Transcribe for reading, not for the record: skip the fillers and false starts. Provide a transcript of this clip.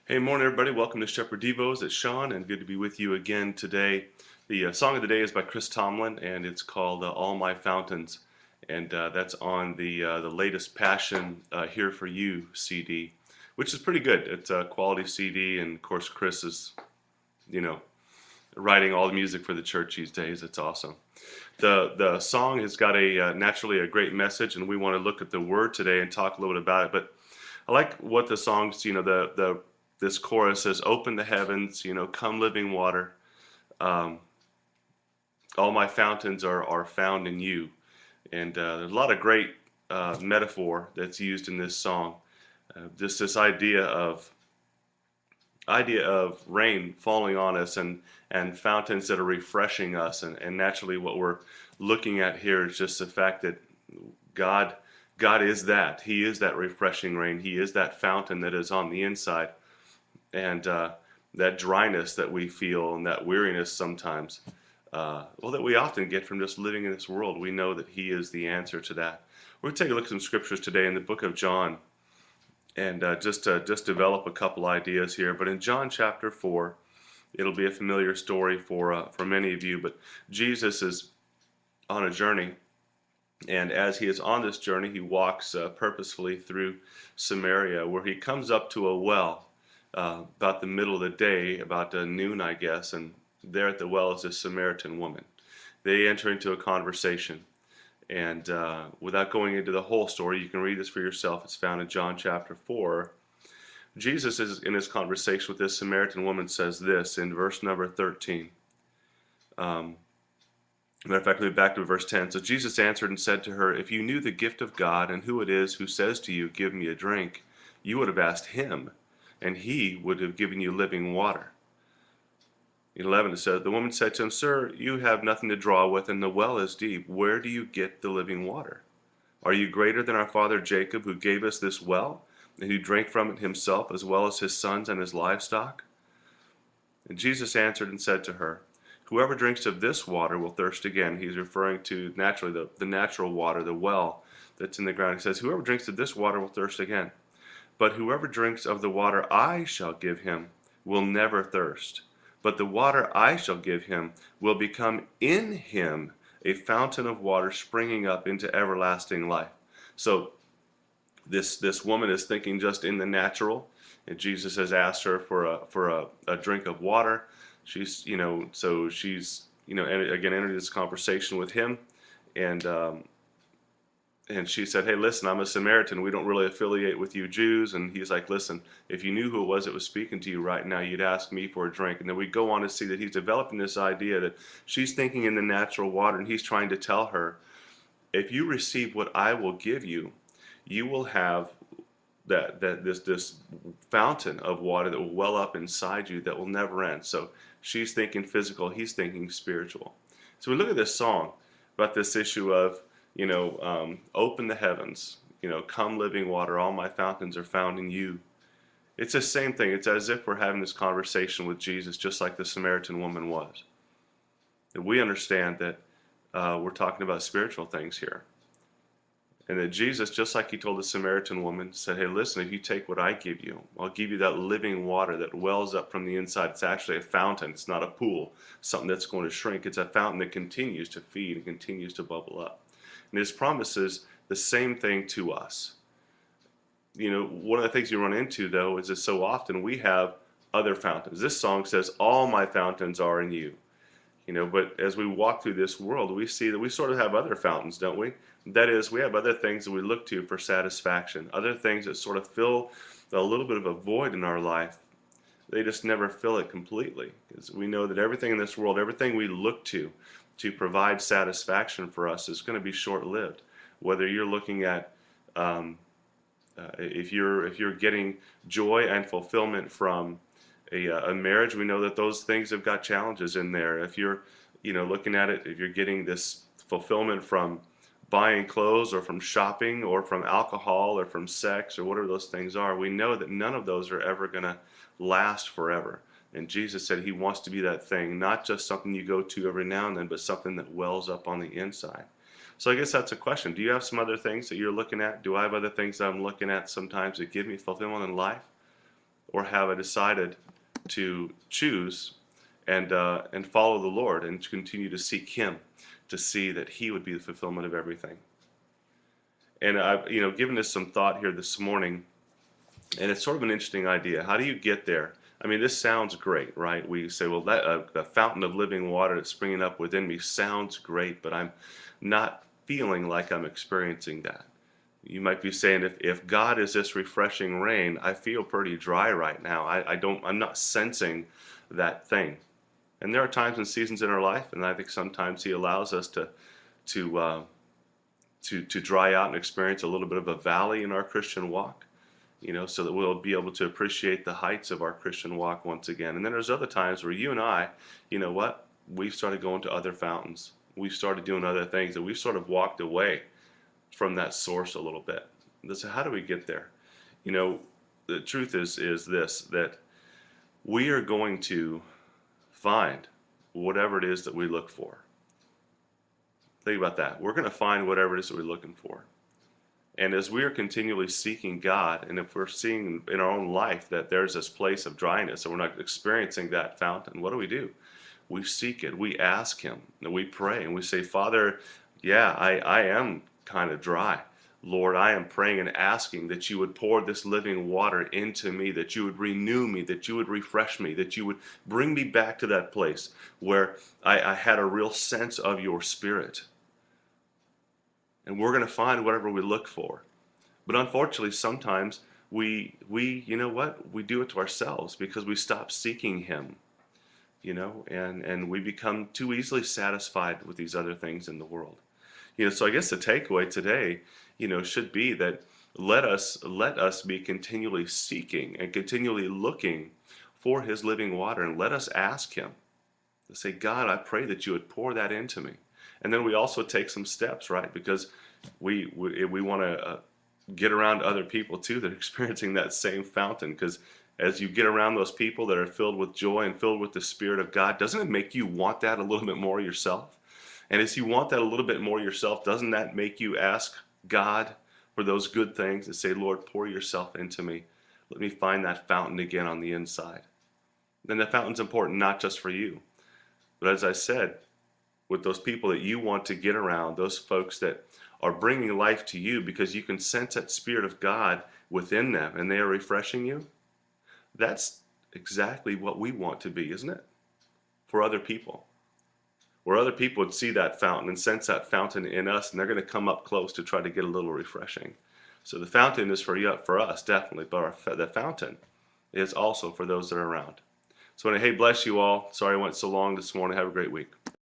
Hey, morning, everybody. Welcome to SheppardDevos. It's Sean, and good to be with you again today. The song of the day is by Chris Tomlin, and it's called "All My Fountains," and that's on the latest Passion Here for You CD, which is pretty good. It's a quality CD, and of course, Chris is, you know, writing all the music for the church these days. It's awesome. The song has got a naturally a great message, and we want to look at the word today and talk a little bit about it. But I like what the songs, the this chorus says, "Open the heavens, come living water. Um, all my fountains are found in you." And there's a lot of great metaphor that's used in this song. Just this idea of rain falling on us and fountains that are refreshing us, and naturally what we're looking at here is just the fact that God God is that. He is that refreshing rain. He is that fountain that is on the inside. And that dryness that we feel and that weariness sometimes, well, that we often get from just living in this world, we know that He is the answer to that. We're going to take a look at some scriptures today in the book of John, and just develop a couple ideas here. But in John chapter 4, it'll be a familiar story for many of you. But Jesus is on a journey, and as he is on this journey, he walks purposefully through Samaria, where he comes up to a well about the middle of the day, about noon, I guess. And there at the well is this Samaritan woman. They enter into a conversation. And without going into the whole story, you can read this for yourself. It's found in John chapter 4. Jesus is in his conversation with this Samaritan woman, says this in verse number 13. Matter of fact, let me back to verse 10. So Jesus answered and said to her, "If you knew the gift of God and who it is who says to you, 'Give me a drink,' you would have asked him, and he would have given you living water." In 11 it says, the woman said to him, "Sir, you have nothing to draw with, and the well is deep. Where do you get the living water? Are you greater than our father Jacob, who gave us this well, and who drank from it himself, as well as his sons and his livestock?" And Jesus answered and said to her, "Whoever drinks of this water will thirst again." He's referring to naturally the natural water, the well that's in the ground. He says, "Whoever drinks of this water will thirst again. But whoever drinks of the water I shall give him will never thirst. But the water I shall give him will become in him a fountain of water springing up into everlasting life." So this woman is thinking just in the natural, and Jesus has asked her for a drink of water. She's so she's again entered this conversation with him, and and she said, "Hey, listen, I'm a Samaritan. We don't really affiliate with you Jews." And he's like, "Listen, if you knew who it was that was speaking to you right now, you'd ask me for a drink." And then we go on to see that he's developing this idea that she's thinking in the natural water, and he's trying to tell her, if you receive what I will give you, you will have this fountain of water that will well up inside you that will never end. So she's thinking physical, he's thinking spiritual. So we look at this song about this issue of open the heavens, come living water, all my fountains are found in you. It's the same thing. It's as if we're having this conversation with Jesus, just like the Samaritan woman was. And we understand that we're talking about spiritual things here. And that Jesus, just like he told the Samaritan woman, said, "Hey, listen, if you take what I give you, I'll give you that living water that wells up from the inside." It's actually a fountain. It's not a pool, something that's going to shrink. It's a fountain that continues to feed and continues to bubble up. And his promise is the same thing to us. One of the things you run into, though, is that so often we have other fountains. This song says, "All my fountains are in you." But as we walk through this world, we see that we sort of have other fountains, don't we? That is, we have other things that we look to for satisfaction, other things that sort of fill a little bit of a void in our life. They just never fill it completely, because we know that everything in this world, everything we look to provide satisfaction for us, is going to be short-lived. Whether you're looking at if you're getting joy and fulfillment from a marriage, we know that those things have got challenges in there. If you're looking at it, if you're getting this fulfillment from buying clothes or from shopping or from alcohol or from sex or whatever those things are, we know that none of those are ever going to last forever. And Jesus said he wants to be that thing, not just something you go to every now and then, but something that wells up on the inside. So I guess that's a question. Do you have some other things that you're looking at? Do I have other things that I'm looking at sometimes that give me fulfillment in life? or have I decided to choose and follow the Lord and to continue to seek Him, to see that He would be the fulfillment of everything? And I've given this some thought here this morning, and it's sort of an interesting idea. How do you get there? I mean, this sounds great, right? We say, well, that the fountain of living water that's springing up within me sounds great, but I'm not feeling like I'm experiencing that. You might be saying, if God is this refreshing rain, I feel pretty dry right now. I'm not sensing that thing. And there are times and seasons in our life, and I think sometimes He allows us to dry out and experience a little bit of a valley in our Christian walk, so that we'll be able to appreciate the heights of our Christian walk once again. And then there's other times where you and I, we've started going to other fountains. We've started doing other things, and we've sort of walked away from that source a little bit. So how do we get there? The truth is this, that we are going to find whatever it is that we look for. Think about that. We're going to find whatever it is that we're looking for. And as we are continually seeking God, and if we're seeing in our own life that there's this place of dryness and we're not experiencing that fountain, what do? We seek it. We ask Him, and we pray, and we say, Father, yeah, I am kind of dry. Lord, I am praying and asking that You would pour this living water into me, that You would renew me, that You would refresh me, that You would bring me back to that place where I had a real sense of Your Spirit. And we're going to find whatever we look for. But unfortunately, sometimes we do it to ourselves because we stop seeking Him, and we become too easily satisfied with these other things in the world. So I guess the takeaway today, should be that let us be continually seeking and continually looking for His living water, and let us ask Him to say, God, I pray that You would pour that into me. And then we also take some steps, right? Because we want to get around other people too that are experiencing that same fountain. Because as you get around those people that are filled with joy and filled with the Spirit of God, doesn't it make you want that a little bit more yourself? And as you want that a little bit more yourself, doesn't that make you ask God for those good things and say, Lord, pour Yourself into me. Let me find that fountain again on the inside. Then the fountain's important not just for you, but as I said, with those people that you want to get around, those folks that are bringing life to you because you can sense that Spirit of God within them and they are refreshing you. That's exactly what we want to be, isn't it? For other people. Where other people would see that fountain and sense that fountain in us, and they're going to come up close to try to get a little refreshing. So the fountain is for us, definitely, but the fountain is also for those that are around. So hey, bless you all. Sorry I went so long this morning. Have a great week.